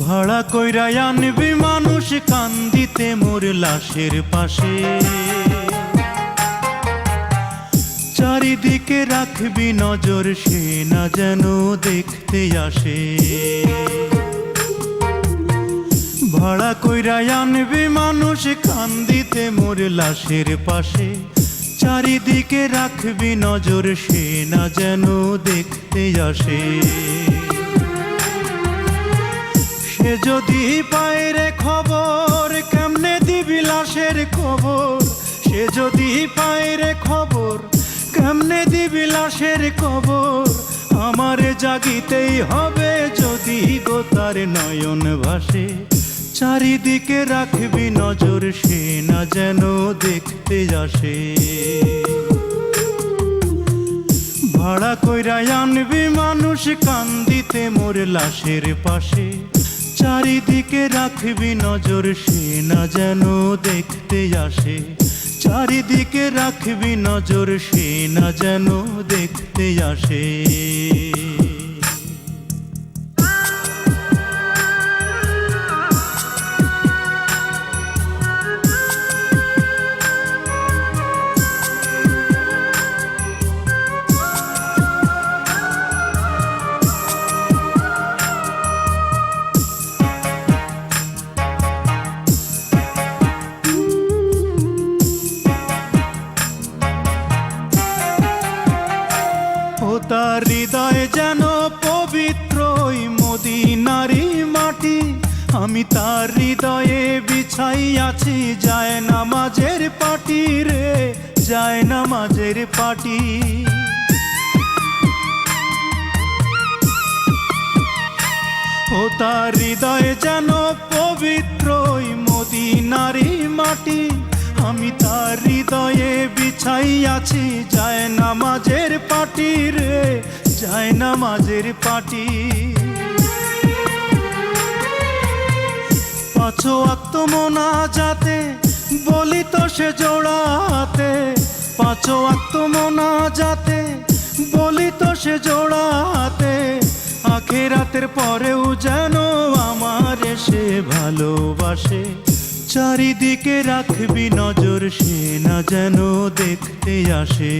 ভাড়া কইরা আনবি মানুষ কান্দিতে মোর লাশের পাশে, চারিদিকে রাখবি নজর সে না যেন দেখতে আসে। ভাড়া কইরা আনবি মানুষ কান্দিতে মোর লাশের পাশে, চারিদিকে রাখবি নজর সে না যেন দেখতে আসে। সে যদি পায় রে খবর কেমনে দিবি লাশের খবর, সে যদি পায় রে খবর কেমনে দিবি লাশের খবর। আমারে জাগিতেই হবে যদি গো তার নয়ন ভাসে, চারিদিকে রাখবি নজর সে না যেন দেখতে আসে। ভাড়া কইরা আনবি মানুষ কান্দিতে মোর লাশের পাশে, চারিদিকে রাখবি নজর সে না যেন দেখতে আসে। চারিদিকে রাখবি নজর সে না যেন দেখতে আসে। তার হৃদয় যেন পবিত্র মদিনারি মাটি, আমি তার হৃদয়ে বিছাই আছি যায় নামাজের পাটি রে, যায় নামাজের পাটি। ও তার হৃদয় যেন পবিত্র মদিনারি মাটি, আমি তার হৃদয়ে বিছাই আছি যায় নামাজের পাটি রে, যায় নামাজের পাটি। পাঁচ ওয়াক্ত মোনাজাতে বলি তো সে জোড়াতে, পাঁচ ওয়াক্ত মোনাজাতে বলি তো সে জোড়াতে। আখিরাতের পরেও যেন আমার সে ভালোবাসে, চারিদিকে রাখবি নজর সে না যেন দেখতে আসে।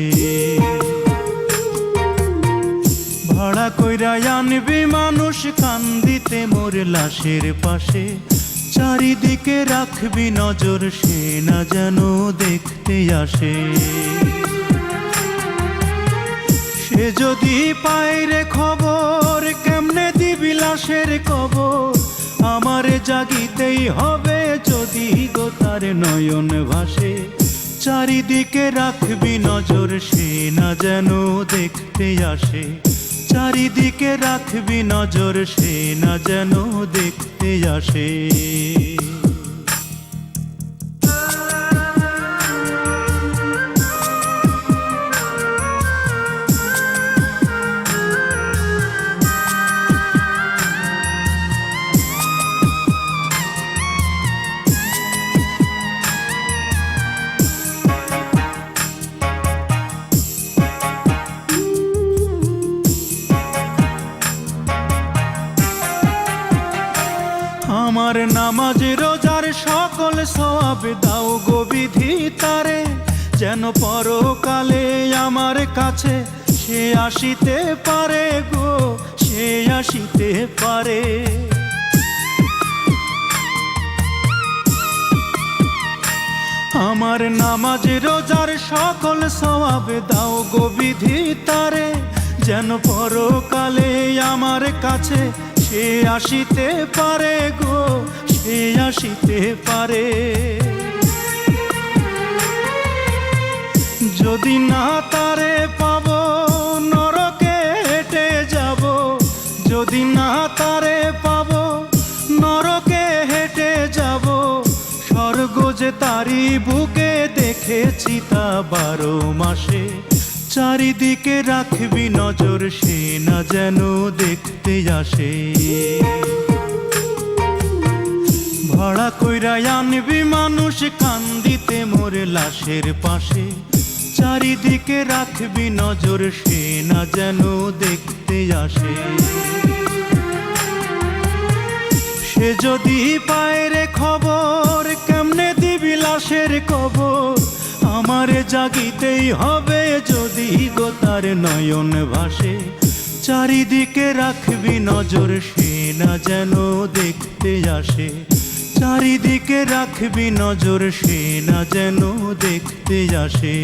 ভাড়া কইরা আনবি মানুষ কান্দিতে মোর লাশের পাশে, চারিদিকে রাখবি নজর সে না যেন দেখতে আসে। সে যদি পায় রে খবর কেমনে দিবি লাশের খবর, আমারে জাগিতেই হবে যদি গো তার নয়ন ভাসে। চারিদিকে রাখবি নজর সে না যেন দেখতে আসে, চারিদিকে রাখবি নজর সে না যেন দেখতে আসে। আমার নামাজ রোজার সকল সওয়াব দাও গো বিধি তারে, যেন পরকালে আমার কাছে সে আসিতে পারে গো, সে আসিতে পারে। আমার নামাজ রোজার সকল সওয়াব দাও গো বিধি তারে, যেন পরকালে আমার কাছে সে আসিতে পারে গো, সে আসিতে পারে। যদি না তারে পাবো নরকে হেঁটে যাব, যদি না তারে পাবো নরকে হেঁটে যাব। স্বর্গ যে তারি বুকে দেখেছি তা 12 মাসে, চারিদিকে রাখবি নজর সে না যেন দেখতে আসে। ভাড়া কইরা আনবি মানুষ কান্দিতে মোর লাশের পাশে, চারিদিকে রাখবি নজর সে না যেন দেখতে আসে। সে যদি পায় রে খবর কেমনে দিবি লাশের কবর, আমারে জাগিতেই হবে যদি গো তার নয়ন ভাসে। চারিদিকে রাখবি নজর সে না যেন দেখতে আসে, চারিদিকে রাখবি নজর সে না যেন দেখতে আসে।